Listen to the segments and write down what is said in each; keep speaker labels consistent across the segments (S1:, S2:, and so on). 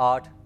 S1: 8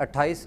S1: 28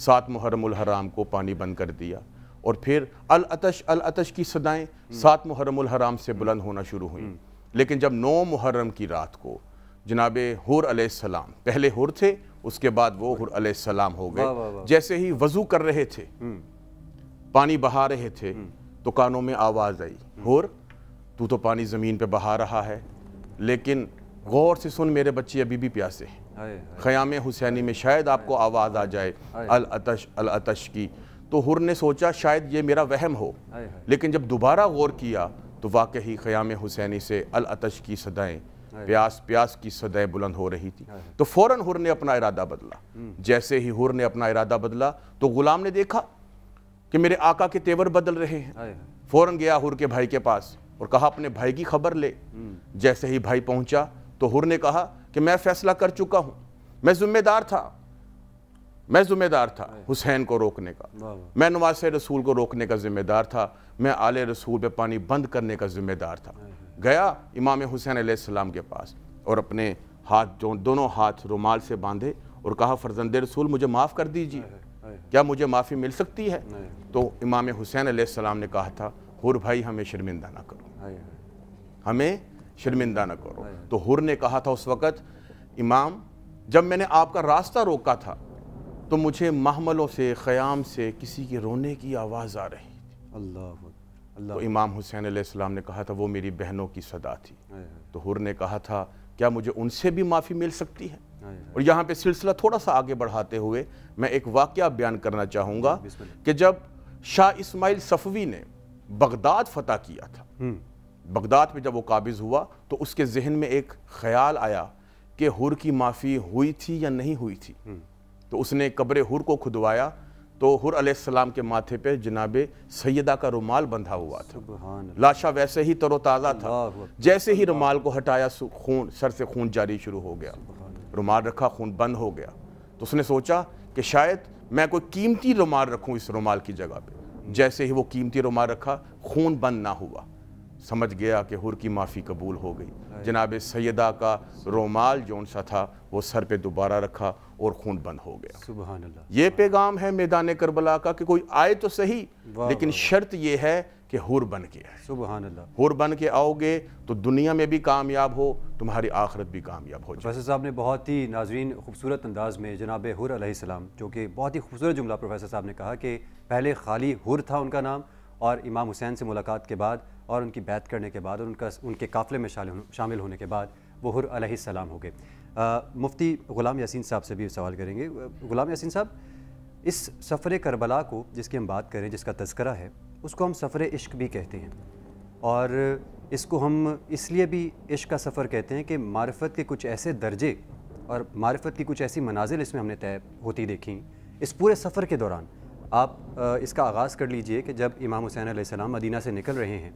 S2: 7 محرم الحرام کو پانی بند کر دیا، اور پھر العطش العطش کی صدائیں 7 محرم الحرام سے بلند ہونا شروع ہوئیں۔ لیکن جب 9 محرم کی رات کو جناب حور علیہ السلام، پہلے حور تھے اس کے بعد وہ حور علیہ السلام ہو گئے، جیسے ہی وضو کر رہے تھے، پانی بہا رہے تھے، تو کانوں میں آواز آئی، حور تو پانی زمین پہ بہا رہا ہے، لیکن غور سے سن میرے بچے ابھی بھی پیاسے ہیں، خیام حسینی میں شاید آپ کو آواز آ جائے العطش العطش کی۔ تو حور نے سوچا شاید یہ میرا وہم ہو، لیکن جب دوبارہ غور کیا تو واقعی خیام حسینی سے العطش کی صدائیں، پیاس پیاس کی صدائیں بلند ہو رہی تھی۔ تو فوراً حور نے اپنا ارادہ بدلا۔ جیسے ہی حور نے اپنا ارادہ بدلا تو غلام نے دیکھا کہ میرے آقا کے تیور بدل رہے ہیں، فوراً گیا حور کے بھائی کے پاس اور کہا اپنے بھائی کی خبر لے۔ جیسے ہی بھائی پہنچا تو حور نے کہا کہ میں فیصلہ کر چکا ہوں، میں ذمہ دار تھا حسین کو روکنے کا، میں نواسہ رسول کو روکنے کا ذمہ دار تھا، میں آل رسول پہ پانی بند کرنے کا ذمہ دار تھا۔ گیا امام حسین علیہ السلام کے پاس اور اپنے ہاتھ دونوں ہاتھ رومال سے باندھے اور کہا فرزند رسول مجھے معاف کر دیجیے، کیا مجھے معافی مل سکتی ہے؟ تو امام حسین علیہ السلام نے کہا تھا حور بھائی ہمیں شرمندہ نہ کرو، ہمیں شرمندہ نہ کرو۔ تو حور نے کہا تھا اس وقت امام جب میں نے آپ کا راستہ روکا تھا تو مجھے محملوں سے خیام سے کسی کے رونے کی آواز آ رہی تھی۔ تو امام حسین علیہ السلام نے کہا تھا وہ میری بہنوں کی صدا تھی۔ تو حور نے کہا تھا کیا مجھے ان سے بھی معافی مل سکتی ہے؟ اور یہاں پہ سلسلہ تھوڑا سا آگے بڑھاتے ہوئے میں ایک واقعہ بیان کرنا چاہوں گا کہ جب شاہ اسماعیل صفوی نے بغداد فتح کیا تھا، بغداد پہ جب وہ قابض ہوا تو اس کے ذہن میں ایک خیال آیا کہ حور کی معافی ہوئی تھی یا نہیں ہوئی تھی۔ تو اس نے قبر حور کو کھدوایا تو حور علیہ السلام کے ماتھے پہ جناب سیدہ کا رومال بندھا ہوا تھا، لاشا ویسے ہی تر و تازہ تھا، جیسے ہی رومال کو ہٹایا خون سر سے خون جاری شروع ہو گیا، رومال رکھا خون بند ہو گیا۔ تو اس نے سوچا کہ شاید میں کوئی قیمتی رومال رکھوں اس رومال کی جگہ پہ، جیسے ہی وہ قیمتی رومال رکھا خون بند نہ ہوا، سمجھ گیا کہ حور کی معافی قبول ہو گئی۔ جناب سیدہ کا رومال جون سا تھا وہ سر پہ دوبارہ رکھا اور خون بند ہو گیا۔
S1: سبحان اللہ۔
S2: یہ پیغام ہے میدان کربلا کا کہ کوئی آئے تو صحیح، لیکن شرط یہ ہے کہ حور بن کے آئے۔
S1: سبحان اللہ۔
S2: حور بن کے آؤ گے تو دنیا میں بھی کامیاب ہو، تمہاری آخرت بھی کامیاب ہو جائے۔
S1: پروفیسر صاحب نے بہت ہی ناظرین خوبصورت انداز میں جناب حور علیہ السلام، جو کہ بہت ہی خوبصورت جملہ پروفیسر صاحب نے کہا کہ پہلے خالی حور تھا ان کا نام، اور امام حسین سے ملاقات کے بعد اور ان کی بیعت کرنے کے بعد اور ان کے قافلے میں شامل ہونے کے بعد وہ حور علیہ السلام ہو گئے۔ مفتی غلام یاسین صاحب سے بھی سوال کریں گے۔ غلام یاسین صاحب، اس سفر کربلا کو جس کی ہم بات کریں، جس کا تذکرہ ہے، اس کو ہم سفر عشق بھی کہتے ہیں، اور اس کو ہم اس لیے بھی عشق کا سفر کہتے ہیں کہ معرفت کے کچھ ایسے درجے اور معرفت کی کچھ ایسی منازل اس میں ہم نے طے ہوتی دیکھیں۔ اس پورے سفر کے دوران آپ اس کا آغاز کر لیجئے کہ جب امام حسین علیہ السلام مدینہ سے نکل رہے ہیں،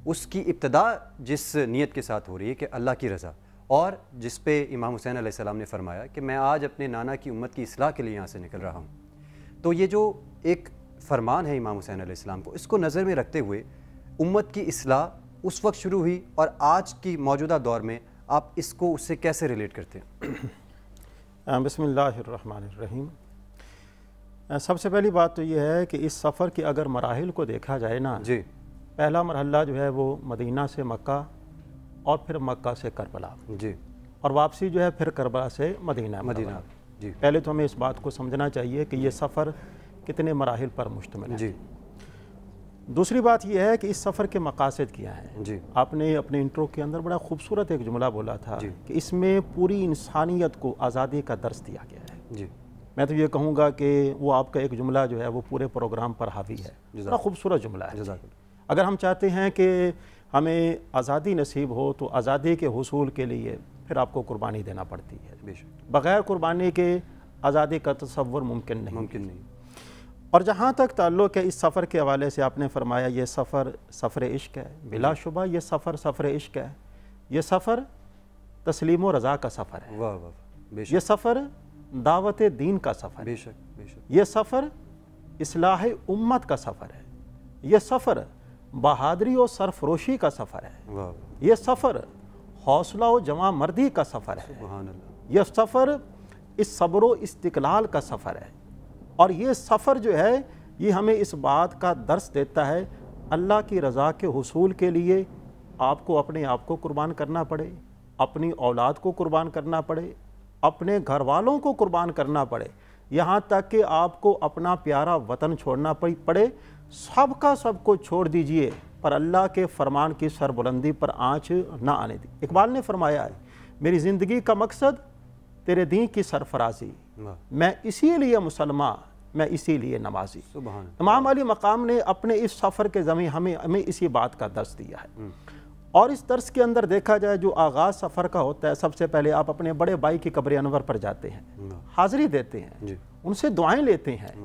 S1: اس کی ابتدا جس نیت کے ساتھ ہو رہی ہے کہ اللہ کی رضا، اور جس پہ امام حسین علیہ السلام نے فرمایا کہ میں آج اپنے نانا کی امت کی اصلاح کے لیے یہاں سے نکل رہا ہوں، تو یہ جو ایک فرمان ہے امام حسین علیہ السلام کو، اس کو نظر میں رکھتے ہوئے امت کی اصلاح اس وقت شروع ہوئی اور آج کی موجودہ دور میں آپ اس کو اس سے کیسے ریلیٹ کرتے ہیں؟
S3: بسم اللہ الرحمن الرحیم۔ سب سے پہلی بات تو یہ ہے کہ اس سفر کے اگر مراحل کو دیکھا جائے نا،
S1: جی،
S3: پہلا مرحلہ جو ہے وہ مدینہ سے مکہ اور پھر مکہ سے کربلا،
S1: جی،
S3: اور واپسی جو ہے پھر کربلا سے مدینہ۔
S1: جی،
S3: پہلے تو ہمیں اس بات کو سمجھنا چاہیے کہ یہ سفر کتنے مراحل پر مشتمل ہے۔
S1: جی،
S3: دوسری بات یہ ہے کہ اس سفر کے مقاصد کیا ہیں۔
S1: جی،
S3: آپ نے اپنے انٹرو کے اندر بڑا خوبصورت ایک جملہ بولا تھا کہ اس میں پوری انسانیت کو آزادی کا درس دیا گیا ہے۔
S1: جی،
S3: میں تو یہ کہوں گا کہ وہ آپ کا ایک جملہ جو ہے وہ پورے پروگرام پر حاوی ہے، بڑا خوبصورت جملہ ہے۔ اگر ہم چاہتے ہیں کہ ہمیں آزادی نصیب ہو تو آزادی کے حصول کے لیے پھر آپ کو قربانی دینا پڑتی ہے، بغیر قربانی کے آزادی کا تصور ممکن نہیں۔ اور جہاں تک تعلق ہے اس سفر کے حوالے سے، آپ نے فرمایا یہ سفر عشق ہے، بلا شبہ یہ سفر عشق ہے، یہ سفر تسلیم و رضا کا سفر ہے، یہ سفر دعوت دین کا سفر ہے، یہ سفر اصلاح امت کا سفر ہے، یہ سفر بہادری و سرفروشی کا سفر ہے، یہ سفر حوصلہ و جمع مردی کا سفر ہے، یہ سفر اس صبر و استقلال کا سفر ہے، اور یہ سفر جو ہے یہ ہمیں اس بات کا درس دیتا ہے اللہ کی رضا کے حصول کے لیے آپ کو اپنے آپ کو قربان کرنا پڑے، اپنی اولاد کو قربان کرنا پڑے، اپنے گھر والوں کو قربان کرنا پڑے، یہاں تک کہ آپ کو اپنا پیارا وطن چھوڑنا پڑے، سب کا سب کو چھوڑ دیجئے پر اللہ کے فرمان کی سربلندی پر آنچ نہ آنے دی۔ اقبال نے فرمایا ہے میری زندگی کا مقصد تیرے دین کی سرفرازی، میں اسی لیے مسلمان، میں اسی لیے نمازی۔ امام علی مقام نے اپنے اس سفر کے ذریعے ہمیں اسی بات کا درس دیا ہے، اور اس درس کے اندر دیکھا جائے جو آغاز سفر کا ہوتا ہے، سب سے پہلے آپ اپنے بڑے بھائی کی قبر انور پر جاتے ہیں، حاضری دیتے ہیں، ان سے دعائیں لیتے ہیں،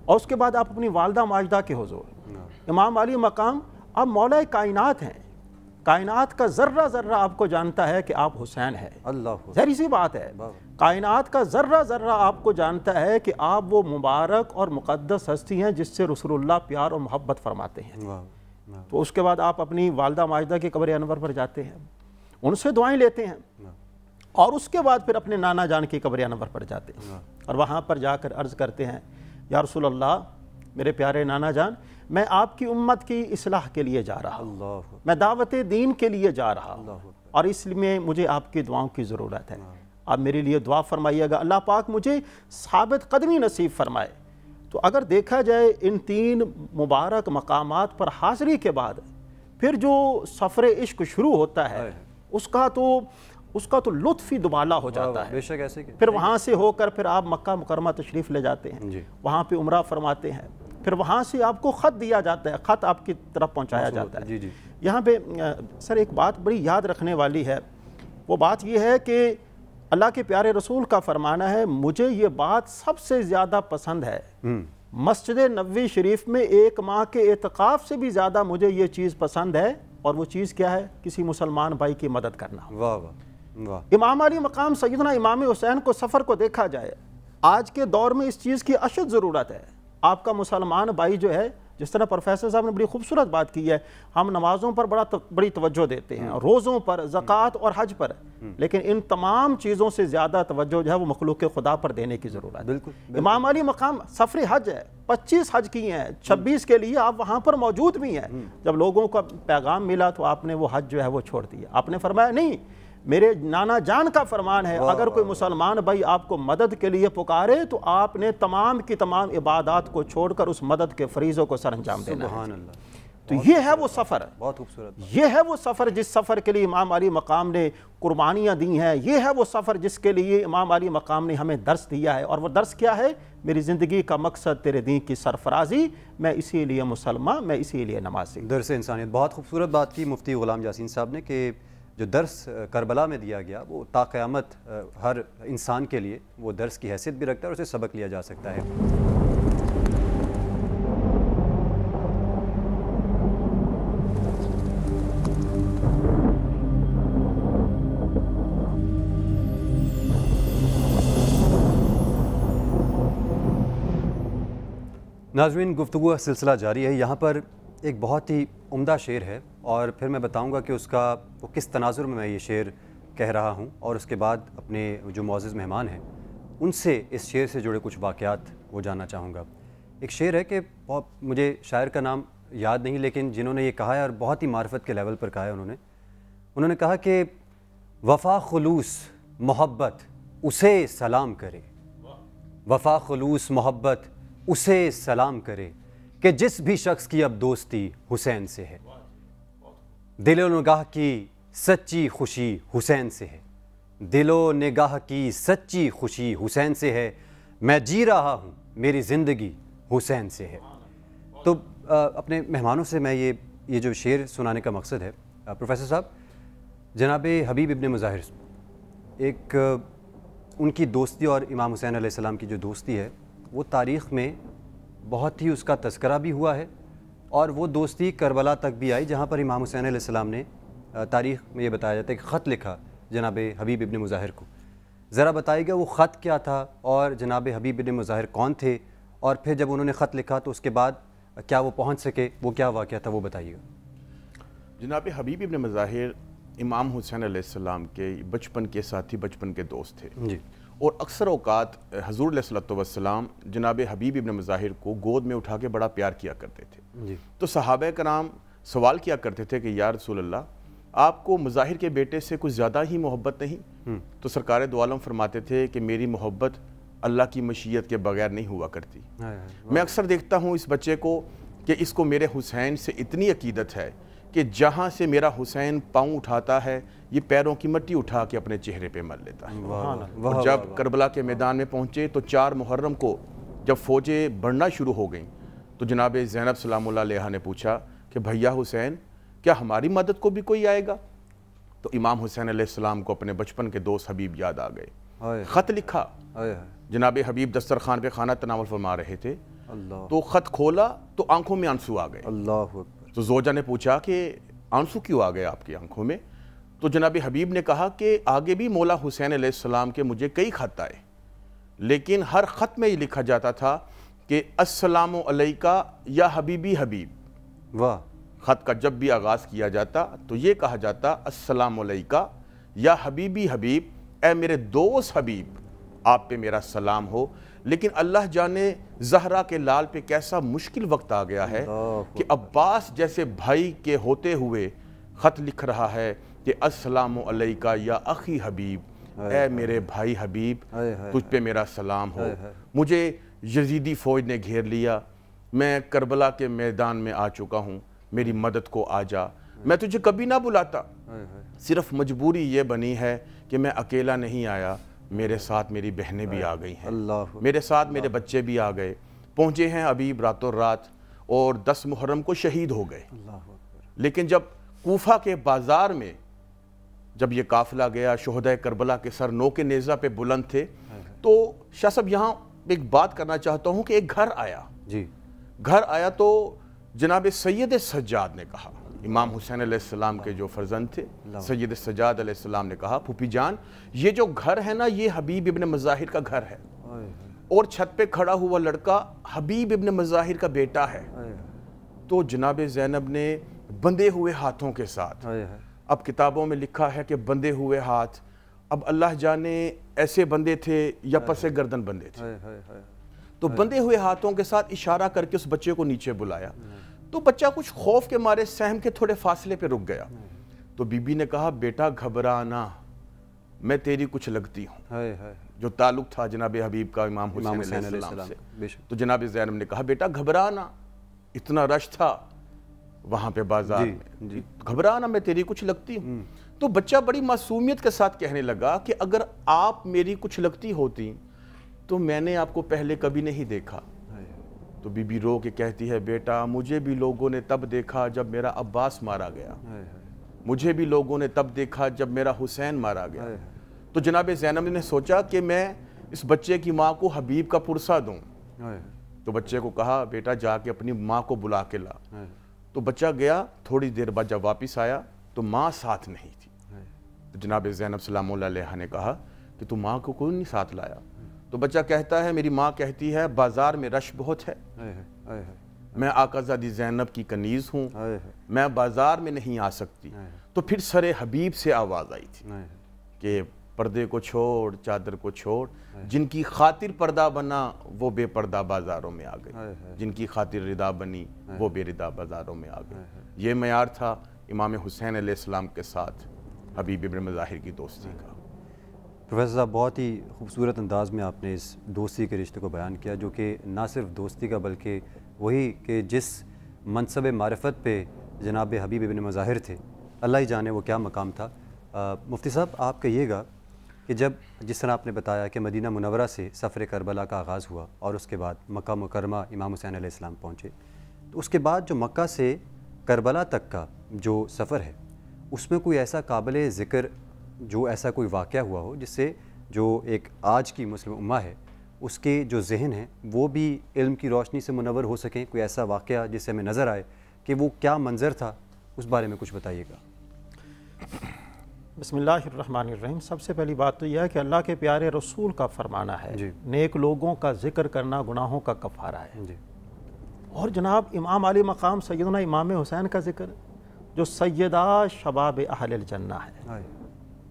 S3: اور اس کے بعد آپ اپنی والدہ ماجدہ کے حضور۔ امام علی مقام اب مولا کائنات ہیں، کائنات کا ذرہ ذرہ آپ کو جانتا ہے کہ آپ حسین ہیں، ظاہر سی بات ہے، کائنات کا ذرہ ذرہ آپ کو جانتا ہے کہ آپ وہ مبارک اور مقدس ہستی ہیں جس سے رسول اللہ پیار اور محبت فرماتے ہیں۔ تو اس کے بعد آپ اپنی والدہ ماجدہ کی قبر انور پر جاتے ہیں، ان سے دعائیں لیتے ہیں، اور اس کے بعد پھر اپنے نانا جان کی قبر انور پر جاتے ہیں، اور وہاں پر جا کر عرض کرتے ہیں یا رسول اللہ میرے پیارے نانا جان، میں آپ کی امت کی اصلاح کے لیے جا رہا ہوں، میں دعوت دین کے لیے جا رہا ہوں، اور اس لیے مجھے آپ کی دعاؤں کی ضرورت ہے، آپ میرے لیے دعا فرمائیے گا، اللہ پاک مجھے ثابت قدمی نصیب فرمائے۔ تو اگر دیکھا جائے ان تین مبارک مقامات پر حاضری کے بعد پھر جو سفر عشق شروع ہوتا ہے اس کا تو لطف ہی دوبالا ہو جاتا ہے۔
S1: بے شک ایسے کہ
S3: پھر وہاں سے ہو کر پھر آپ مکہ مکرمہ تشریف لے جاتے ہیں، وہاں پہ عمرہ فرماتے ہیں، پھر وہاں سے آپ کو خط دیا جاتا ہے، خط آپ کی طرف پہنچایا جاتا ہے۔ یہاں پہ سر ایک بات بڑی یاد رکھنے والی ہے، وہ بات یہ ہے کہ اللہ کے پیارے رسول کا فرمانا ہے مجھے یہ بات سب سے زیادہ پسند ہے، مسجد نبوی شریف میں 1 ماہ کے اعتکاف سے بھی زیادہ مجھے یہ چیز پسند ہے، اور وہ چیز کیا ہے؟ کسی مسلمان بھائی کی مدد کرنا۔
S1: واہ واہ۔
S3: امام علی مقام سیدنا امام حسین کو سفر کو دیکھا جائے، آج کے دور میں اس چیز کی اشد ضرورت ہے۔ آپ کا مسلمان بھائی جو ہے، جس طرح پروفیسر صاحب نے بڑی خوبصورت بات کی ہے، ہم نمازوں پر بڑی توجہ دیتے ہیں، روزوں پر، زکوٰۃ اور حج پر، لیکن ان تمام چیزوں سے زیادہ توجہ جو ہے وہ مخلوق خدا پر دینے کی ضرورت ہے۔ امام علی مقام سفر حج ہے، 25 حج کیے ہیں، 26 کے لیے آپ وہاں پر موجود بھی ہیں۔ جب لوگوں کا پیغام ملا تو آپ نے وہ حج جو ہے وہ چھوڑ دیا، آپ نے فرمایا نہیں، میرے نانا جان کا فرمان ہے اگر کوئی مسلمان بھائی آپ کو مدد کے لیے پکارے تو آپ نے تمام کی تمام عبادات کو چھوڑ کر اس مدد کے فریضوں کو سر انجام دینا ہے۔
S1: سبحان اللہ۔
S3: تو یہ ہے وہ سفر،
S1: بہت خوبصورت،
S3: یہ ہے وہ سفر جس سفر کے لیے امام علی مقام نے قربانیاں دی ہیں، یہ ہے وہ سفر جس کے لیے امام علی مقام نے ہمیں درس دیا ہے، اور وہ درس کیا ہے؟ میری زندگی کا مقصد تیرے دین کی سرفرازی، میں اسی لیے مسلمان، میں اسی لیے نمازی۔
S1: درس انسانیت۔ بہت خوبصورت بات کی مفتی غلام یاسین صاحب نے کہ جو درس کربلا میں دیا گیا وہ تا قیامت ہر انسان کے لیے وہ درس کی حیثیت بھی رکھتا ہے اور اسے سبق لیا جا سکتا ہے۔ ناظرین، گفتگو سلسلہ جاری ہے۔ یہاں پر ایک بہت ہی عمدہ شعر ہے، اور پھر میں بتاؤں گا کہ اس کا وہ کس تناظر میں یہ شعر کہہ رہا ہوں، اور اس کے بعد اپنے جو معزز مہمان ہیں ان سے اس شعر سے جڑے کچھ واقعات وہ جاننا چاہوں گا۔ ایک شعر ہے کہ مجھے شاعر کا نام یاد نہیں، لیکن جنہوں نے یہ کہا ہے اور بہت ہی معرفت کے لیول پر کہا ہے، انہوں نے کہا کہ وفا خلوص محبت اسے سلام کرے، وفا خلوص محبت اسے سلام کرے کہ جس بھی شخص کی اب دوستی حسین سے ہے، دل و نگاہ کی سچی خوشی حسین سے ہے، دل و نگاہ کی سچی خوشی حسین سے ہے، میں جی رہا ہوں میری زندگی حسین سے ہے۔ تو اپنے مہمانوں سے میں یہ جو شعر سنانے کا مقصد ہے، پروفیسر صاحب، جناب حبیب ابن مظاہر، ایک ان کی دوستی اور امام حسین علیہ السلام کی جو دوستی ہے وہ تاریخ میں بہت ہی اس کا تذکرہ بھی ہوا ہے، اور وہ دوستی کربلا تک بھی آئی جہاں پر امام حسین علیہ السلام نے تاریخ میں یہ بتایا جاتا ہے کہ خط لکھا جناب حبیب ابن مظاہر کو۔ ذرا بتائیے گا وہ خط کیا تھا، اور جناب حبیب ابن مظاہر کون تھے، اور پھر جب انہوں نے خط لکھا تو اس کے بعد کیا وہ پہنچ سکے، وہ کیا واقعہ تھا، وہ بتائیے گا۔
S2: جناب حبیب ابن مظاہر امام حسین علیہ السلام کے بچپن کے ساتھی، بچپن کے دوست تھے۔
S1: جی۔
S2: اور اکثر اوقات حضور علیہ الصلوۃ والسلام جناب حبیب ابن مظاہر کو گود میں اٹھا کے بڑا پیار کیا کرتے تھے. تو صحابہ کرام سوال کیا کرتے تھے کہ یا رسول اللہ آپ کو مظاہر کے بیٹے سے کچھ زیادہ ہی محبت نہیں؟ تو سرکار دو عالم فرماتے تھے کہ میری محبت اللہ کی مشیت کے بغیر نہیں ہوا کرتی. میں اکثر دیکھتا ہوں اس بچے کو کہ اس کو میرے حسین سے اتنی عقیدت ہے کہ جہاں سے میرا حسین پاؤں اٹھاتا ہے یہ پیروں کی مٹی اٹھا کے اپنے چہرے پہ مل لیتا ہے. اور جب کربلا کے میدان میں پہنچے تو 4 محرم کو جب فوجیں بڑھنا شروع ہو گئیں تو جناب زینب سلام اللہ علیہا نے پوچھا کہ بھیا حسین کیا ہماری مدد کو بھی کوئی آئے گا؟ تو امام حسین علیہ السلام کو اپنے بچپن کے دوست حبیب یاد آ گئے. خط لکھا. جناب حبیب دسترخوان پہ کھانا تناول فرما رہے تھے تو خط کھولا تو آنکھوں میں آنسو آ گئے. تو زوجہ نے پوچھا کہ آنسو کیوں آ گئے آپ کی آنکھوں میں؟ تو جناب حبیب نے کہا کہ آگے بھی مولا حسین علیہ السلام کے مجھے کئی خط آئے لیکن ہر خط میں یہ لکھا جاتا تھا کہ السلام علیکہ یا حبیبی حبیب.
S1: واہ.
S2: خط کا جب بھی آغاز کیا جاتا تو یہ کہا جاتا السلام علیکہ یا حبیبی حبیب، اے میرے دوست حبیب آپ پہ میرا سلام ہو. لیکن اللہ جانے زہرا کے لال پہ کیسا مشکل وقت آ گیا ہے کہ عباس جیسے بھائی کے ہوتے ہوئے خط لکھ رہا ہے کہ السلام علیکہ یا اخی حبیب، اے میرے بھائی حبیب تجھ پہ میرا سلام ہو. مجھے یزیدی فوج نے گھیر لیا، میں کربلا کے میدان میں آ چکا ہوں، میری مدد کو آ جا. میں تجھے کبھی نہ بلاتا، صرف مجبوری یہ بنی ہے کہ میں اکیلا نہیں آیا، میرے ساتھ میری بہنیں بھی آ گئی ہیں، میرے ساتھ میرے بچے بھی آ گئے. پہنچے ہیں حبیب راتوں رات اور 10 محرم کو شہید ہو گئے. لیکن جب کوفہ کے بازار میں جب یہ قافلہ گیا، شہداء کربلا کے سر نو کے نیزہ پہ بلند تھے. تو شاہ صاحب یہاں ایک بات کرنا چاہتا ہوں کہ ایک گھر آیا. گھر آیا تو جناب سید سجاد نے کہا، امام حسین علیہ السلام کے جو فرزند تھے سید سجاد علیہ السلام نے کہا پھوپھی جان یہ جو گھر ہے نا یہ حبیب ابن مظاہر کا گھر ہے اور چھت پہ کھڑا ہوا لڑکا حبیب ابن مظاہر کا بیٹا ہے. تو جناب زینب نے بندھے ہوئے ہاتھوں کے ساتھ، اب کتابوں میں لکھا ہے کہ بندھے ہوئے ہاتھ، اب اللہ جانے ایسے بندے تھے یا پسے گردن بندے تھے، تو بندھے ہوئے ہاتھوں کے ساتھ اشارہ کر کے اس بچے کو نیچے بلایا. تو بچہ کچھ خوف کے مارے سہم کے تھوڑے فاصلے پہ رک گیا. تو بی بی نے کہا بیٹا گھبرانا، میں تیری کچھ لگتی ہوں، جو تعلق تھا جناب حبیب کا امام حسین علیہ السلام سے. تو جناب زینب نے کہا بیٹا گھبرانا، اتنا رش تھا وہاں پہ بازار میں، گھبرانا میں تیری کچھ لگتی ہوں. تو بچہ بڑی معصومیت کے ساتھ کہنے لگا کہ اگر آپ میری کچھ لگتی ہوتی تو میں نے آپ کو پہلے کبھی نہیں دیکھا. تو بی بی رو کے کہتی ہے بیٹا مجھے بھی لوگوں نے تب دیکھا جب میرا عباس مارا گیا، مجھے بھی لوگوں نے تب دیکھا جب میرا حسین مارا گیا. تو جناب زینب نے سوچا کہ میں اس بچے کی ماں کو حبیب کا پرسہ دوں. تو بچے کو کہا بیٹا جا کے اپنی ماں کو بلا کے لا. تو بچہ گیا، تھوڑی دیر بعد جب واپس آیا تو ماں ساتھ نہیں تھی. تو جناب زینب سلام اللہ علیہ نے کہا کہ تو ماں کو کوئی نہیں ساتھ لایا؟ تو بچہ کہتا ہے میری ماں کہتی ہے بازار میں رش بہت ہے، میں آقا زادی زینب کی کنیز ہوں، میں بازار میں نہیں آ سکتی. تو پھر سر حبیب سے آواز آئی تھی کہ پردے کو چھوڑ چادر کو چھوڑ، جن کی خاطر پردہ بنا وہ بے پردہ بازاروں میں آ گئے، جن کی خاطر ردا بنی وہ بے ردا بازاروں میں آ گئے. یہ معیار تھا امام حسین علیہ السلام کے ساتھ حبیب ابن مظاہر کی دوستی کا.
S1: پروفیسر صاحب بہت ہی خوبصورت انداز میں آپ نے اس دوستی کے رشتے کو بیان کیا، جو کہ نہ صرف دوستی کا بلکہ وہی کہ جس منصب معرفت پہ جناب حبیب ابن مظاہر تھے، اللہ ہی جانے وہ کیا مقام تھا. مفتی صاحب آپ کہیے گا کہ جب جس طرح آپ نے بتایا کہ مدینہ منورہ سے سفر کربلا کا آغاز ہوا اور اس کے بعد مکہ مکرمہ امام حسین علیہ السلام پہنچے، تو اس کے بعد جو مکہ سے کربلا تک کا جو سفر ہے اس میں کوئی ایسا قابل ذکر جو ایسا کوئی واقعہ ہوا ہو جس سے جو ایک آج کی مسلم امہ ہے اس کے جو ذہن ہیں وہ بھی علم کی روشنی سے منور ہو سکیں؟ کوئی ایسا واقعہ جس سے ہمیں نظر آئے کہ وہ کیا منظر تھا، اس بارے میں کچھ بتائیے گا.
S3: بسم اللہ الرحمن الرحیم. سب سے پہلی بات تو یہ ہے کہ اللہ کے پیارے رسول کا فرمانا ہے نیک لوگوں کا ذکر کرنا گناہوں کا کفارہ ہے. اور جناب امام علی مقام سیدنا امام حسین کا ذکر جو سیدہ شباب اہل الجنہ ہے،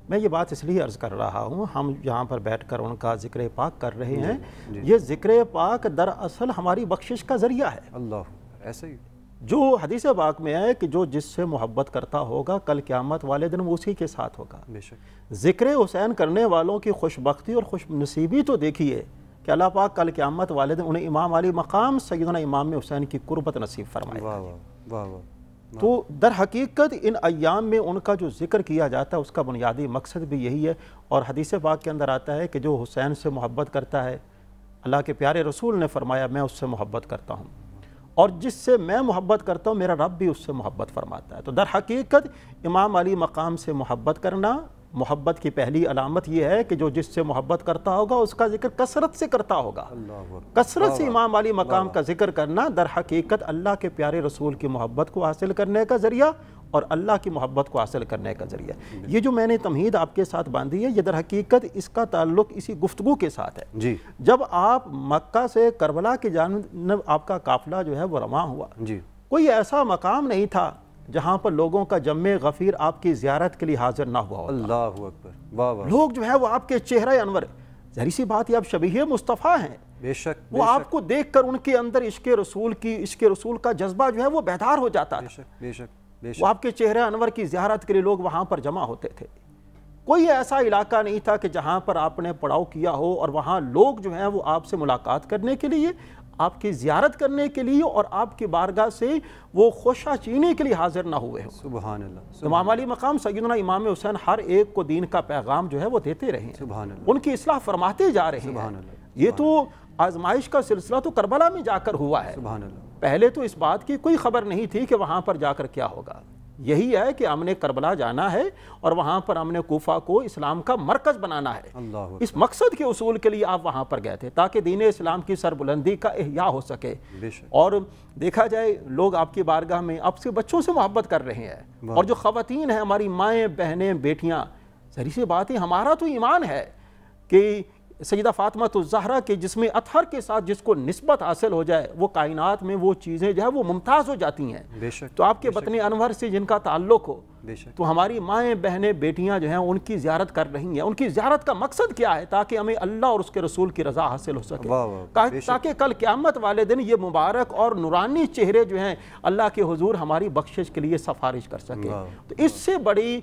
S3: میں یہ بات اس لیے عرض کر رہا ہوں، ہم یہاں پر بیٹھ کر ان کا ذکر پاک کر رہے ہیں، یہ ذکر پاک دراصل ہماری بخشش کا ذریعہ ہے۔
S1: اللہ، ایسے ہی
S3: جو حدیث پاک میں ہے کہ جو جس سے محبت کرتا ہوگا کل قیامت والے دن وہ اسی کے ساتھ ہوگا۔
S1: بے شک
S3: ذکر حسین کرنے والوں کی خوش بختی اور خوش نصیبی تو دیکھیے کہ اللہ پاک کل قیامت والے دن انہیں امام علی مقام سیدنا امام حسین کی قربت نصیب فرمائے گا۔
S1: واہ واہ واہ واہ۔
S3: تو در حقیقت ان ایام میں ان کا جو ذکر کیا جاتا ہے اس کا بنیادی مقصد بھی یہی ہے، اور حدیث پاک کے اندر آتا ہے کہ جو حسین سے محبت کرتا ہے اللہ کے پیارے رسول نے فرمایا میں اس سے محبت کرتا ہوں، اور جس سے میں محبت کرتا ہوں میرا رب بھی اس سے محبت فرماتا ہے۔ تو در حقیقت امام علی مقام سے محبت کرنا، محبت کی پہلی علامت یہ ہے کہ جو جس سے محبت کرتا ہوگا اس کا ذکر کثرت سے کرتا ہوگا۔ کثرت سے امام علی مقام کا ذکر کرنا در حقیقت اللہ کے پیارے رسول کی محبت کو حاصل کرنے کا ذریعہ اور اللہ کی محبت کو حاصل کرنے کا ذریعہ۔ یہ جو میں نے تمہید آپ کے ساتھ باندھی ہے یہ در حقیقت اس کا تعلق اسی گفتگو کے ساتھ ہے۔
S1: جی
S3: جب آپ مکہ سے کربلا کی جانب آپ کا قافلہ جو ہے وہ رواں ہوا،
S1: جی
S3: کوئی ایسا مقام نہیں تھا جہاں پر لوگوں کا جمع غفیر آپ کی زیارت کے لیے حاضر نہ ہوا ہوتا۔
S1: اللہ اکبر، واہ واہ۔
S3: لوگ جو ہے وہ آپ کے چہرہ انور، ظاہر سی بات یہ آپ شبیہ مصطفیٰ ہیں،
S1: بے شک
S3: وہ آپ کو دیکھ کر ان کے اندر عشق رسول کا جذبہ جو ہے وہ بیدار ہو جاتا
S1: بے
S3: تھا۔
S1: شک بے شک بے شک۔
S3: وہ آپ کے چہرہ انور کی زیارت کے لیے لوگ وہاں پر جمع ہوتے تھے۔ کوئی ایسا علاقہ نہیں تھا کہ جہاں پر آپ نے پڑاؤ کیا ہو اور وہاں لوگ جو ہیں وہ آپ سے ملاقات کرنے کے لیے، آپ کی زیارت کرنے کے لیے اور آپ کی بارگاہ سے وہ خوشہ چینے کے لیے حاضر نہ ہوئے ہو۔
S1: سبحان اللہ۔
S3: امام علی مقام سیدنا امام حسین ہر ایک کو دین کا پیغام جو ہے وہ دیتے رہے ہیں،
S1: سبحان اللہ،
S3: ان کی اصلاح فرماتے جا رہے ہیں۔
S1: سبحان اللہ۔
S3: یہ تو آزمائش کا سلسلہ تو کربلا میں جا کر ہوا ہے۔
S1: سبحان اللہ۔
S3: پہلے تو اس بات کی کوئی خبر نہیں تھی کہ وہاں پر جا کر کیا ہوگا۔ یہی ہے کہ ہم نے کربلا جانا ہے اور وہاں پر ہم نے کوفہ کو اسلام کا مرکز بنانا ہے۔
S1: اللہ،
S3: اس مقصد کے اصول کے لیے آپ وہاں پر گئے تھے تاکہ دین اسلام کی سربلندی کا احیاء ہو سکے۔
S1: بے شک۔
S3: اور دیکھا جائے لوگ آپ کی بارگاہ میں اب سے بچوں سے محبت کر رہے ہیں، اور جو خواتین ہیں ہماری مائیں بہنیں بیٹیاں، ظاہر سی بات ہے ہمارا تو ایمان ہے کہ سیدہ فاطمہ الزہرا کے جسم اطہر کے ساتھ جس کو نسبت حاصل ہو جائے وہ کائنات میں وہ چیزیں جو ہے وہ ممتاز ہو جاتی ہیں۔
S1: بے شک۔
S3: تو آپ کے بطن انور سے جن کا تعلق ہو،
S1: بے شک۔
S3: تو ہماری مائیں بہنیں بیٹیاں جو ہیں ان کی زیارت کر رہی ہیں۔ ان کی زیارت کا مقصد کیا ہے؟ تاکہ ہمیں اللہ اور اس کے رسول کی رضا حاصل ہو سکے،
S1: واہ واہ۔
S3: تاکہ کل قیامت والے دن یہ مبارک اور نورانی چہرے جو ہیں اللہ کے حضور ہماری بخشش کے لیے سفارش کر سکے۔ تو اس سے بڑی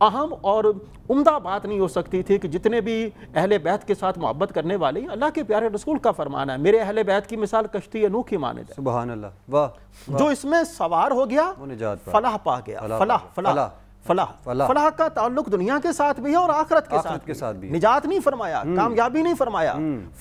S3: اہم اور عمدہ بات نہیں ہو سکتی تھی کہ جتنے بھی اہل بیت کے ساتھ محبت کرنے والے ہیں، اللہ کے پیارے رسول کا فرمان ہے میرے اہل بیت کی مثال کشتی نوح کی مانند ہے۔
S1: سبحان اللہ، واہ۔
S3: جو اس میں سوار ہو گیا
S1: وہ نجات پا
S3: فلاح پا گیا۔ فلاح کا تعلق دنیا کے ساتھ بھی ہے اور آخرت کے ساتھ بھی۔ نجات نہیں فرمایا، کامیابی نہیں فرمایا،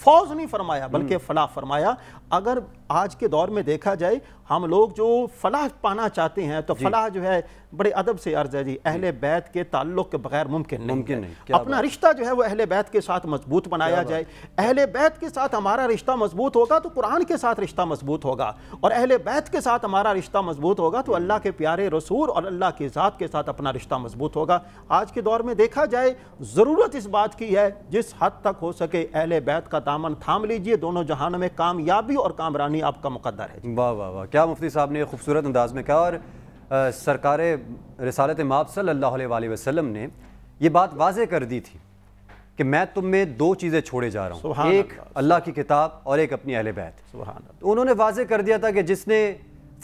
S3: فوز نہیں فرمایا، بلکہ فلاح فرمایا۔ اگر آج کے دور میں دیکھا جائے ہم لوگ جو فلاح پانا چاہتے ہیں تو فلاح جو ہے بڑے ادب سے عرض ہے جی اہل بیت کے تعلق کے بغیر ممکن نہیں۔ اپنا رشتہ جو ہے وہ اہل بیت کے ساتھ مضبوط بنایا جائے۔ اہل بیت کے ساتھ ہمارا رشتہ مضبوط ہوگا تو قرآن کے ساتھ رشتہ مضبوط ہوگا، اور اہل بیت کے ساتھ ہمارا رشتہ مضبوط ہوگا تو اللہ کے پیارے رسول اور اللہ کی ذات کے ساتھ اپنا رشتہ مضبوط ہوگا۔ آج کے دور میں دیکھا جائے ضرورت اس بات کی ہے جس حد تک ہو سکے اہل بیت کا دامن تھام لیجئے، دونوں جہانوں میں کامیابی اور کامرانی آپ کا مقدر ہے۔
S1: واہ واہ واہ، کیا مفتی صاحب نے خوبصورت انداز میں کہا، اور سرکار رسالت مآب صلی اللہ علیہ وآلہ وسلم نے یہ بات واضح کر دی تھی کہ میں تم میں دو چیزیں چھوڑے جا رہا ہوں، ایک اللہ کی کتاب اور ایک اپنی اہل بیت۔ تو انہوں نے واضح کر دیا تھا کہ جس نے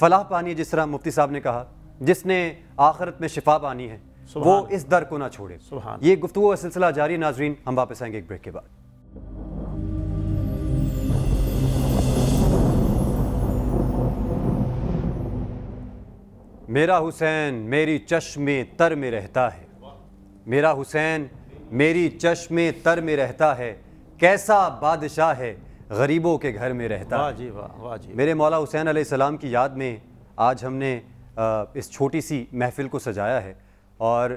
S1: فلاح پانی ہے، جس طرح مفتی صاحب نے کہا، جس نے آخرت میں شفا پانی ہے وہ اس در کو نہ چھوڑے۔ یہ گفتگو کا سلسلہ جاری۔ ناظرین ہم واپس آئیں گے ایک بریک کے بعد۔ میرا حسین میری چشم تر میں رہتا ہے، میرا حسین میری چشم تر میں رہتا ہے، کیسا بادشاہ ہے غریبوں کے گھر میں رہتا ہے۔ میرے مولا حسین علیہ السلام کی یاد میں آج ہم نے اس چھوٹی سی محفل کو سجایا ہے، اور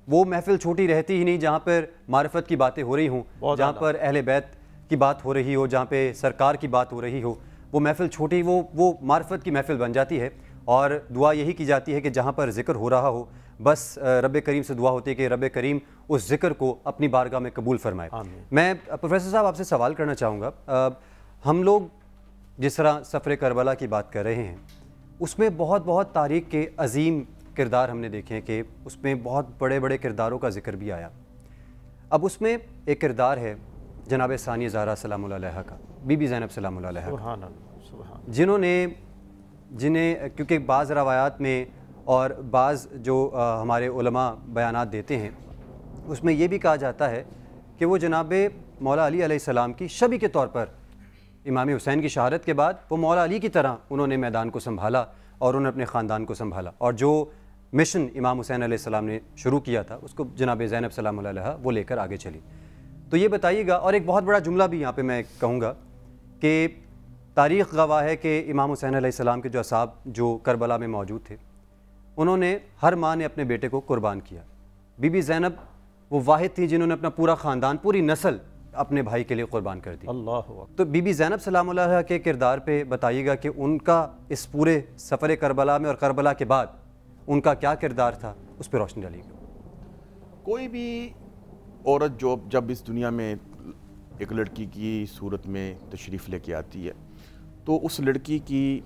S1: وہ محفل چھوٹی رہتی ہی نہیں جہاں پر معرفت کی باتیں ہو رہی ہوں، جہاں پر اہل بیت کی بات ہو رہی ہو، جہاں پہ سرکار کی بات ہو رہی ہو، وہ محفل چھوٹی وہ معرفت کی محفل بن جاتی ہے۔ اور دعا یہی کی جاتی ہے کہ جہاں پر ذکر ہو رہا ہو بس رب کریم سے دعا ہوتی ہے کہ رب کریم اس ذکر کو اپنی بارگاہ میں قبول فرمائے۔ میں پروفیسر صاحب آپ سے سوال کرنا چاہوں گا، ہم لوگ جس طرح سفر کربلا کی بات کر رہے ہیں اس میں بہت تاریخ کے عظیم کردار ہم نے دیکھے ہیں کہ اس میں بہت بڑے بڑے کرداروں کا ذکر بھی آیا، اب اس میں ایک کردار ہے جناب ثانیہ زہرا سلام اللہ علیہ کا، بی بی زینب سلام اللہ علیہ کا، جنہیں کیونکہ بعض روایات میں اور بعض جو ہمارے علماء بیانات دیتے ہیں اس میں یہ بھی کہا جاتا ہے کہ وہ جناب مولا علی علیہ السلام کی شبی کے طور پر امام حسین کی شہادت کے بعد وہ مولا علی کی طرح انہوں نے میدان کو سنبھالا اور انہوں نے اپنے خاندان کو سنبھالا، اور جو مشن امام حسین علیہ السلام نے شروع کیا تھا اس کو جناب زینب سلام اللہ علیہ وہ لے کر آگے چلی۔ تو یہ بتائیے گا، اور ایک بہت بڑا جملہ بھی یہاں پہ میں کہوں گا کہ تاریخ گواہ ہے کہ امام حسین علیہ السلام کے جو اصحاب جو کربلا میں موجود تھے انہوں نے ہر ماں نے اپنے بیٹے کو قربان کیا، بی بی زینب وہ واحد تھی جنہوں نے اپنا پورا خاندان، پوری نسل اپنے بھائی کے لیے قربان کر دی۔ اللہ تو بی بی زینب سلام اللہ علیہ کے کردار پہ بتائیے گا کہ ان کا اس پورے سفر کربلا میں اور کربلا کے بعد ان کا کیا کردار تھا، اس پہ روشنی ڈالیے گا۔
S2: کوئی بھی عورت جب اس دنیا میں ایک لڑکی کی صورت میں تشریف لے کے آتی ہے تو اس لڑکی کی،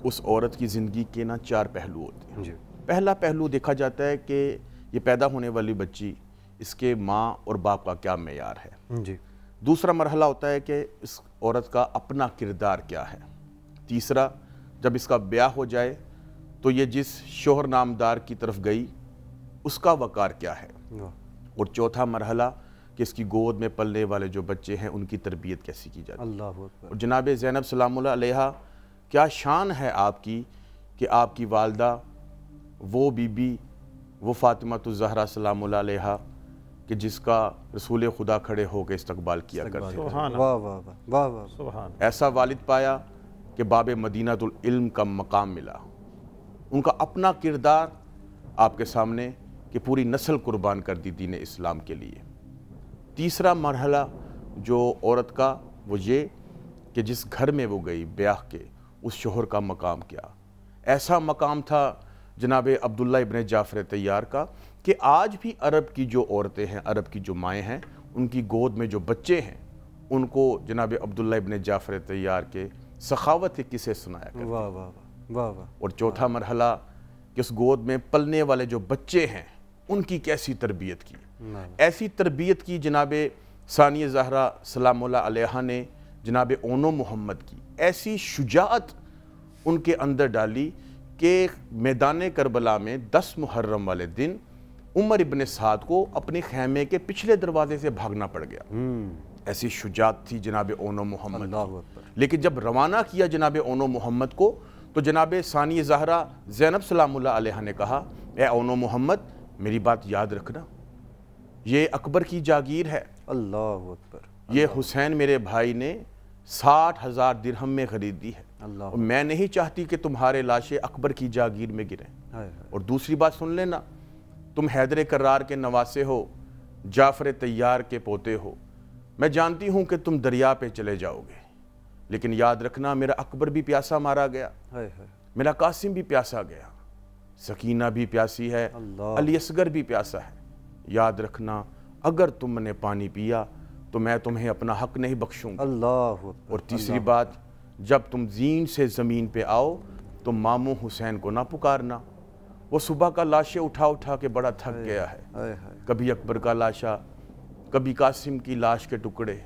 S2: اس عورت کی زندگی کے نا 4 پہلو ہوتے ہیں۔ پہلا پہلو دیکھا جاتا ہے کہ یہ پیدا ہونے والی بچی، اس کے ماں اور باپ کا کیا معیار ہے۔ دوسرا مرحلہ ہوتا ہے کہ اس عورت کا اپنا کردار کیا ہے۔ تیسرا، جب اس کا بیاہ ہو جائے تو یہ جس شوہر نامدار کی طرف گئی اس کا وقار کیا ہے۔ اور چوتھا مرحلہ کہ اس کی گود میں پلنے والے جو بچے ہیں ان کی تربیت کیسی کی جاتی ہے۔ اور جناب زینب سلام اللہ علیہ کیا شان ہے آپ کی کہ آپ کی والدہ وہ بی بی، وہ فاطمہ الزہرا سلام اللہ علیہ کہ جس کا رسول خدا کھڑے ہو کے استقبال کیا کرتے ہیں۔ ایسا والد پایا کہ باب مدینہ العلم کا مقام ملا۔ ان کا اپنا کردار آپ کے سامنے کہ پوری نسل قربان کر دی دین اسلام کے لیے۔ تیسرا مرحلہ جو عورت کا وہ یہ کہ جس گھر میں وہ گئی بیاہ کے، اس شوہر کا مقام کیا۔ ایسا مقام تھا جناب عبداللہ ابن جعفر طیار کا کہ آج بھی عرب کی جو عورتیں ہیں، عرب کی جو مائیں ہیں، ان کی گود میں جو بچے ہیں ان کو جناب عبداللہ ابن جعفر طیار کے سخاوت کے قصے سنایا کرتے ہیں۔ اور چوتھا مرحلہ کہ اس گود میں پلنے والے جو بچے ہیں ان کی کیسی تربیت کی۔ ایسی تربیت کی جناب ثانیہ زہرا سلام اللہ علیہ نے جناب اونو محمد کی، ایسی شجاعت ان کے اندر ڈالی کہ میدان کربلا میں 10 محرم والے دن عمر ابن سعد کو اپنے خیمے کے پچھلے دروازے سے بھاگنا پڑ گیا۔ ایسی شجاعت تھی جناب اونو محمد کی۔ لیکن جب روانہ کیا جناب اونو محمد کو تو جناب ثانیہ زہرا زینب سلام اللہ علیہ نے کہا، اے اونو محمد میری بات یاد رکھنا، یہ اکبر کی جاگیر ہے۔ اللہ اکبر۔ یہ حسین میرے بھائی نے 60,000 درہم میں خریدی ہے، اور میں نہیں چاہتی کہ تمہارے لاشیں اکبر کی جاگیر میں گریں۔ اور دوسری بات سن لینا، تم حیدر کرار کے نواسے ہو، جعفر طیار کے پوتے ہو، میں جانتی ہوں کہ تم دریا پہ چلے جاؤ گے، لیکن یاد رکھنا میرا اکبر بھی پیاسا مارا گیا، میرا قاسم بھی پیاسا گیا، سکینہ بھی پیاسی ہے، علی اصغر بھی پیاسا ہے۔ یاد رکھنا اگر تم نے پانی پیا تو میں تمہیں اپنا حق نہیں بخشوں گا۔ اور تیسری بات، جب تم زین سے زمین پہ آؤ تو ماموں حسین کو نہ پکارنا، وہ صبح کا لاشیں اٹھا کے بڑا تھک گیا ہے، کبھی اکبر کا لاشا، کبھی قاسم کی لاش کے ٹکڑے۔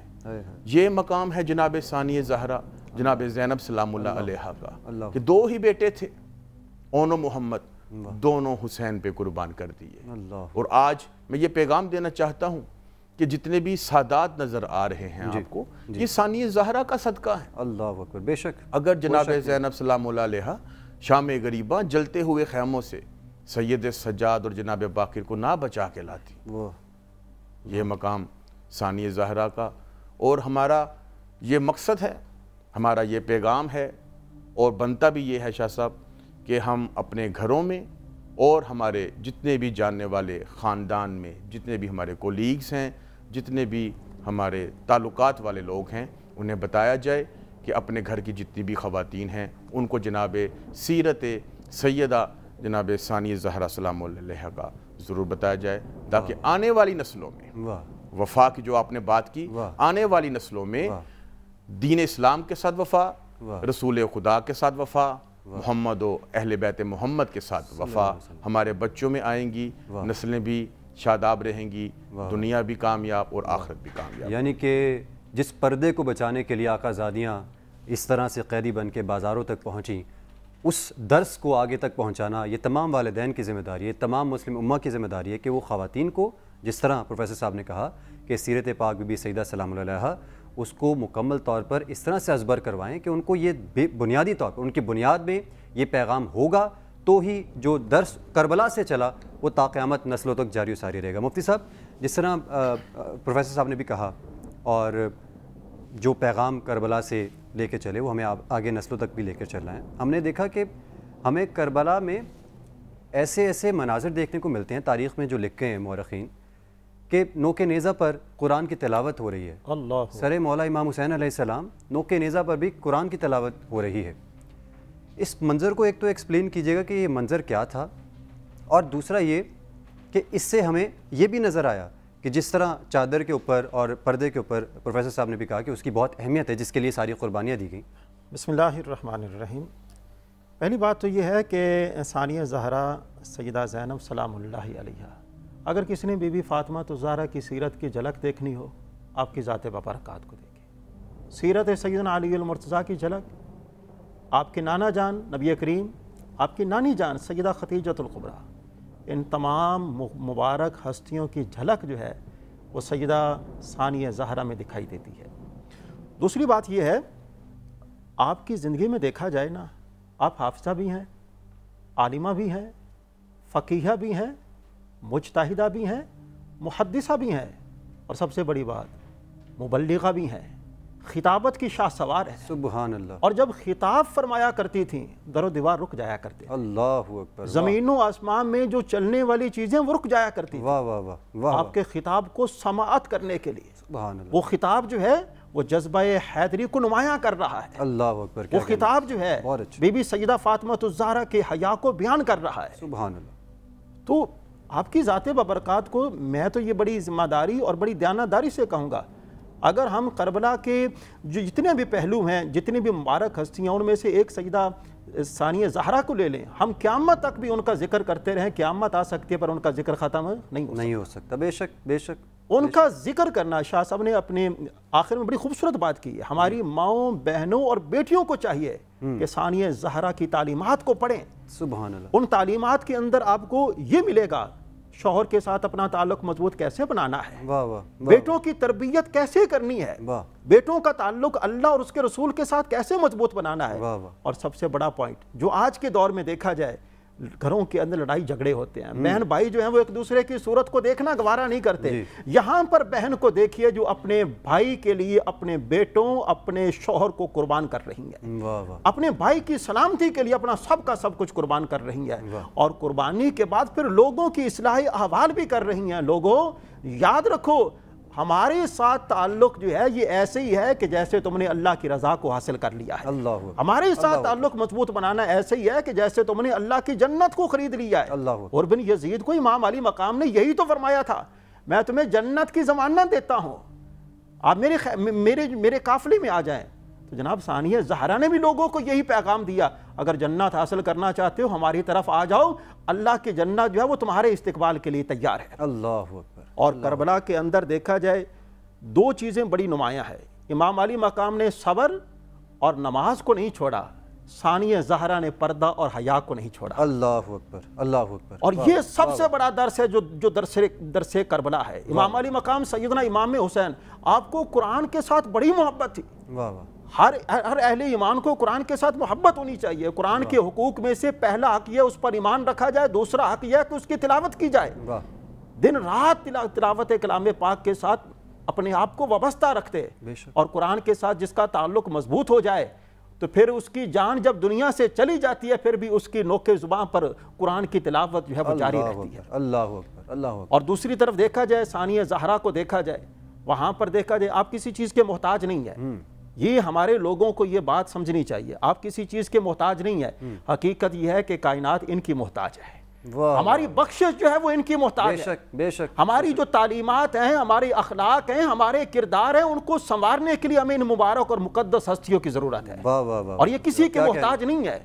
S2: یہ مقام ہے جناب ثانیہ زہرا جناب زینب سلام اللہ علیہ کا کہ 2 ہی بیٹے تھے، اونو محمد، دونوں حسین پہ قربان کر دیے۔ اور آج میں یہ پیغام دینا چاہتا ہوں کہ جتنے بھی سادات نظر آ رہے ہیں آپ کو، یہ ثانیہ زہرا کا صدقہ ہے۔ اللہ اکبر، بے شک۔ اگر جناب زینب سلام اللہ علیہ شام غریبہ جلتے ہوئے خیموں سے سید سجاد اور جناب باقر کو نہ بچا کے لاتی، یہ مقام ثانیہ زہرا کا، اور ہمارا یہ مقصد ہے، ہمارا یہ پیغام ہے، اور بنتا بھی یہ ہے شاہ صاحب کہ ہم اپنے گھروں میں اور ہمارے جتنے بھی جاننے والے خاندان میں جتنے بھی ہمارے کولیگز ہیں، جتنے بھی ہمارے تعلقات والے لوگ ہیں، انہیں بتایا جائے کہ اپنے گھر کی جتنی بھی خواتین ہیں ان کو جناب سیرت سیدہ جناب ثانیہ زہرا سلام اللہ علیہ کا ضرور بتایا جائے، تاکہ آنے والی نسلوں میں وفا کی جو آپ نے بات کی، آنے والی نسلوں میں دین اسلام کے ساتھ وفا، رسول خدا کے ساتھ وفا، محمد و اہل بیت محمد کے ساتھ وفا ہمارے بچوں میں آئیں گی، نسلیں بھی شاداب رہیں گی، دنیا بھی کامیاب اور آخرت بھی کامیاب۔
S1: یعنی کہ جس پردے کو بچانے کے لیے آقا زادیاں اس طرح سے قیدی بن کے بازاروں تک پہنچیں، اس درس کو آگے تک پہنچانا یہ تمام والدین کی ذمہ داری ہے، تمام مسلم امہ کی ذمہ داری ہے کہ وہ خواتین کو، جس طرح پروفیسر صاحب نے کہا کہ سیرت پاک بی بی سیدہ سلام اللہ علیہا، اس کو مکمل طور پر اس طرح سے ازبر کروائیں کہ ان کو یہ بنیادی طور پر ان کی بنیاد میں یہ پیغام ہوگا تو ہی جو درس کربلا سے چلا وہ تا قیامت نسلوں تک جاری و ساری رہے گا۔ مفتی صاحب، جس طرح پروفیسر صاحب نے بھی کہا، اور جو پیغام کربلا سے لے کے چلے وہ ہمیں آگے نسلوں تک بھی لے کر چلنا ہے۔ ہم نے دیکھا کہ ہمیں کربلا میں ایسے مناظر دیکھنے کو ملتے ہیں تاریخ میں جو لکھے ہیں مورخین، کہ نوک نیزہ پر قرآن کی تلاوت ہو رہی ہے،
S3: اللہ
S1: سر مولا امام حسین علیہ السلام نوک نیزہ پر بھی قرآن کی تلاوت ہو رہی ہے۔ اس منظر کو ایک تو ایکسپلین کیجیے گا کہ یہ منظر کیا تھا، اور دوسرا یہ کہ اس سے ہمیں یہ بھی نظر آیا کہ جس طرح چادر کے اوپر اور پردے کے اوپر پروفیسر صاحب نے بھی کہا کہ اس کی بہت اہمیت ہے جس کے لیے ساری قربانیاں دی گئیں۔
S3: بسم اللہ الرحمن الرحیم۔ پہلی بات تو یہ ہے کہ ثانیہ زہرا سیدہ زینب سلام اللہ علیہا، اگر کسی نے بی بی فاطمہ الزہرا کی سیرت کی جھلک دیکھنی ہو، آپ کی ذات بابرکات کو دیکھیں۔ سیرت سیدنا علی المرتضیٰ کی جھلک، آپ کے نانا جان نبی کریم، آپ کی نانی جان سیدہ خدیجۃ الکبریٰ، ان تمام مبارک ہستیوں کی جھلک جو ہے وہ سیدہ ثانیہ زہرا میں دکھائی دیتی ہے۔ دوسری بات یہ ہے، آپ کی زندگی میں دیکھا جائے نا، آپ حافظہ بھی ہیں، عالمہ بھی ہیں، فقیہہ بھی ہیں، مجتہدہ بھی ہیں، محدثہ بھی ہیں، اور سب سے بڑی بات مبلغہ بھی ہیں، خطابت کی شاہ سوار ہے۔
S1: سبحان اللہ۔
S3: اور جب خطاب فرمایا کرتی تھیں در و دیوار رک جایا کرتے،
S1: اللہ اکبر،
S3: زمین و آسمان میں جو چلنے والی چیزیں وہ رک جایا کرتی تھیں
S1: واہ واہ واہ،
S3: آپ کے خطاب کو سماعت کرنے کے لیے۔
S1: سبحان اللہ،
S3: وہ خطاب جو ہے وہ جذبہ حیدری کو نمایاں کر رہا ہے۔
S1: اللہ اکبر،
S3: وہ خطاب جو ہے
S1: بہت اچھا،
S3: بی بی سیدہ فاطمہ الزہرا کے حیا کو بیان کر رہا ہے۔
S1: سبحان اللہ۔
S3: تو آپ کی ذات ببرکات کو میں تو یہ بڑی ذمہ داری اور بڑی دیانتداری سے کہوں گا، اگر ہم کربلا کے جو جتنے بھی پہلو ہیں، جتنی بھی مبارک ہستیاں، ان میں سے ایک سیدہ ثانیہ زہرا کو لے لیں، ہم قیامت تک بھی ان کا ذکر کرتے رہیں، قیامت آ سکتی ہے پر ان کا ذکر ختم نہیں ہو
S1: سکتا۔ بے شک بے شک،
S3: ان کا ذکر کرنا، شاہ صاحب نے اپنے آخر میں بڑی خوبصورت بات کی ہے، ہماری ماؤں، بہنوں اور بیٹیوں کو چاہیے کہ ثانیہ زہرا کی تعلیمات کو پڑھیں۔
S1: سبحان اللہ۔
S3: ان تعلیمات کے اندر آپ کو یہ ملے گا شوہر کے ساتھ اپنا تعلق مضبوط کیسے بنانا ہے،
S1: واہ واہ،
S3: بیٹوں کی تربیت کیسے کرنی ہے،
S1: واہ،
S3: بیٹوں کا تعلق اللہ اور اس کے رسول کے ساتھ کیسے مضبوط بنانا ہے۔
S1: واہ واہ،
S3: اور سب سے بڑا پوائنٹ جو آج کے دور میں دیکھا جائے، گھروں کے اندر لڑائی جھگڑے ہوتے ہیں، بہن بھائی جو ہیں وہ ایک دوسرے کی صورت کو دیکھنا گوارا نہیں کرتے۔ یہاں پر بہن کو دیکھیے جو اپنے بھائی کے لیے اپنے بیٹوں، اپنے شوہر کو قربان کر رہی ہیں،
S1: واہ واہ،
S3: اپنے بھائی کی سلامتی کے لیے اپنا سب کا سب کچھ قربان کر رہی ہیں، اور قربانی کے بعد پھر لوگوں کی اصلاح احوال بھی کر رہی ہیں۔ لوگوں یاد رکھو، ہمارے ساتھ تعلق جو ہے یہ ایسے ہی ہے کہ جیسے تم نے اللہ کی رضا کو حاصل کر لیا ہے۔ ہمارے ساتھ تعلق مضبوط بنانا ایسے ہی ہے کہ جیسے تم نے اللہ کی جنت کو خرید لیا ہے۔ اور بن یزید کو امام علی مقام نے یہی تو فرمایا تھا، میں تمہیں جنت کی ضمانت دیتا ہوں، آپ میرے قافلے میں آ جائیں۔ تو جناب ثانیہ زہرا نے بھی لوگوں کو یہی پیغام دیا، اگر جنت حاصل کرنا چاہتے ہو ہماری طرف آ جاؤ، اللہ کی جنت جو ہے وہ تمہارے استقبال کے لیے تیار ہے۔
S1: اللہ اکبر۔
S3: اور کربلا کے اندر دیکھا جائے دو چیزیں بڑی نمایاں ہیں، امام علی مقام نے صبر اور نماز کو نہیں چھوڑا، ثانیہ زہرا نے پردہ اور حیا کو نہیں چھوڑا۔
S1: اللہ اکبر، اللہ اکبر۔
S3: اور یہ سب سے بڑا درس ہے جو درس کربلا ہے۔ امام علی مقام سیدنا امام حسین، آپ کو قرآن کے ساتھ بڑی محبت تھی،
S1: واہ واہ،
S3: ہر اہل ایمان کو قرآن کے ساتھ محبت ہونی چاہیے۔ قرآن کے حقوق میں سے پہلا حق یہ اس پر ایمان رکھا جائے، دوسرا حق یہ ہے کہ اس کی تلاوت کی جائے، دن رات تلاوت کلام پاک کے ساتھ اپنے آپ کو وابستہ رکھتے، اور قرآن کے ساتھ جس کا تعلق مضبوط ہو جائے تو پھر اس کی جان جب دنیا سے چلی جاتی ہے پھر بھی اس کی نوک زبان پر قرآن کی تلاوت جو ہے وہ جاری رہتی ہے۔
S1: اللہ اکبر، اللہ اکبر۔
S3: اور دوسری طرف دیکھا جائے ثانیہ زہرا کو دیکھا جائے، وہاں پر دیکھا جائے آپ کسی چیز کے محتاج نہیں ہے۔ یہ ہمارے لوگوں کو یہ بات سمجھنی چاہیے، آپ کسی چیز کے محتاج نہیں ہے، حقیقت یہ ہے کہ کائنات ان کی محتاج ہے۔ ہماری بخشش جو ہے وہ ان کی محتاج ہے.
S1: بے شک
S3: ہماری جو تعلیمات ہیں، ہماری اخلاق ہیں، ہمارے کردار ہیں، ان کو سنوارنے کے لیے ہمیں ان مبارک اور مقدس ہستیوں کی ضرورت ہے. اور یہ کسی کے محتاج نہیں ہے،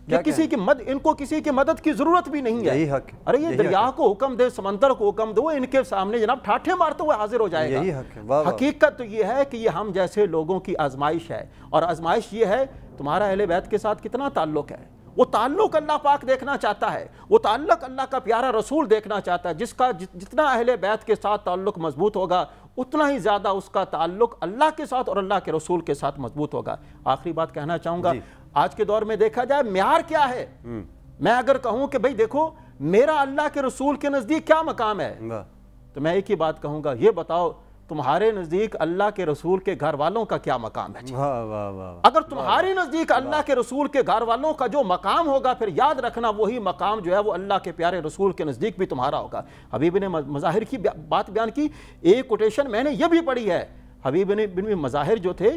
S3: یہ کسی کی ان کو کسی کی مدد کی ضرورت بھی نہیں ہے. ارے یہ دریا کو حکم دے، سمندر کو حکم دے، وہ ان کے سامنے جناب ٹھاٹھے مارتے ہوئے حاضر ہو جائے گا. حقیقت تو یہ ہے کہ یہ ہم جیسے لوگوں کی آزمائش ہے، اور آزمائش یہ ہے تمہارا اہل بیت کے ساتھ کتنا تعلق ہے. وہ تعلق اللہ پاک دیکھنا چاہتا ہے، وہ تعلق اللہ کا پیارا رسول دیکھنا چاہتا ہے. جس کا جتنا اہل بیت کے ساتھ تعلق مضبوط ہوگا اتنا ہی زیادہ اس کا تعلق اللہ کے ساتھ اور اللہ کے رسول کے ساتھ مضبوط ہوگا. آخری بات کہنا چاہوں گا، آج کے دور میں دیکھا جائے معیار کیا ہے. میں اگر کہوں کہ بھئی دیکھو میرا اللہ کے رسول کے نزدیک کیا مقام ہے، تو میں ایک ہی بات کہوں گا، یہ بتاؤ تمہارے نزدیک اللہ کے رسول کے گھر والوں کا کیا مقام ہے. اگر تمہارے نزدیک اللہ کے رسول کے گھر والوں کا جو مقام ہوگا، پھر یاد رکھنا وہی مقام جو ہے وہ اللہ کے پیارے رسول کے نزدیک بھی تمہارا ہوگا. حبیب نے مظاہر کی بات بیان کی. ایک کوٹیشن میں نے یہ بھی پڑھی ہے، حبیب بن مظاہر جو تھے،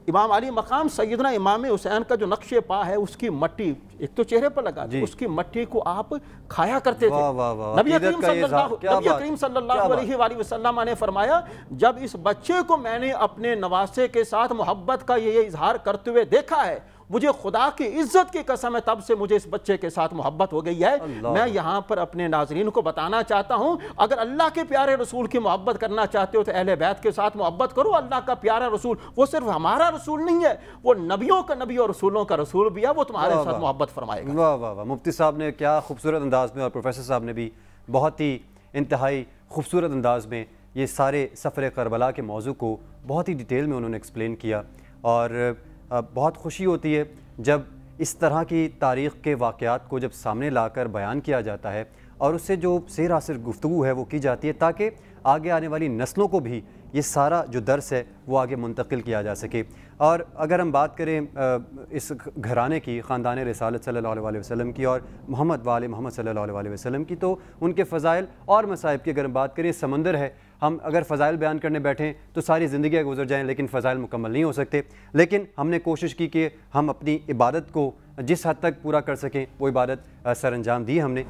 S3: امام علی مقام سیدنا امام حسین کا جو نقش پا ہے اس کی مٹی ایک تو چہرے پر لگا تھی، اس کی مٹی کو آپ کھایا کرتے تھے. نبی کریم صلی اللہ علیہ وآلہ وسلم نے فرمایا جب اس بچے کو میں نے اپنے نواسے کے ساتھ محبت کا یہ اظہار کرتے ہوئے دیکھا ہے، مجھے خدا کی عزت کی قسم ہے تب سے مجھے اس بچے کے ساتھ محبت ہو گئی ہے. میں یہاں پر اپنے ناظرین کو بتانا چاہتا ہوں، اگر اللہ کے پیارے رسول کی محبت کرنا چاہتے ہو تو اہل بیت کے ساتھ محبت کرو. اللہ کا پیارا رسول وہ صرف ہمارا رسول نہیں ہے، وہ نبیوں کا نبی اور رسولوں کا رسول بھی ہے، وہ تمہارے ساتھ محبت فرمائے گا.
S1: واہ واہ واہ، مفتی صاحب نے کیا خوبصورت انداز میں، اور پروفیسر صاحب نے بھی بہت ہی انتہائی خوبصورت انداز میں یہ سارے سفر کربلا کے موضوع کو بہت ہی ڈیٹیل میں انہوں نے ایکسپلین کیا. اور بہت خوشی ہوتی ہے جب اس طرح کی تاریخ کے واقعات کو جب سامنے لا کر بیان کیا جاتا ہے اور اس سے جو سیر حاصل گفتگو ہے وہ کی جاتی ہے، تاکہ آگے آنے والی نسلوں کو بھی یہ سارا جو درس ہے وہ آگے منتقل کیا جا سکے. اور اگر ہم بات کریں اس گھرانے کی، خاندان رسالت صلی اللہ علیہ وسلم کی اور محمد وآل محمد صلی اللہ علیہ وسلم کی، تو ان کے فضائل اور مصائب کی اگر ہم بات کریں، سمندر ہے. ہم اگر فضائل بیان کرنے بیٹھیں تو ساری زندگیاں گزر جائیں لیکن فضائل مکمل نہیں ہو سکتے. لیکن ہم نے کوشش کی کہ ہم اپنی عبادت کو جس حد تک پورا کر سکیں وہ عبادت سر انجام دی ہم نے.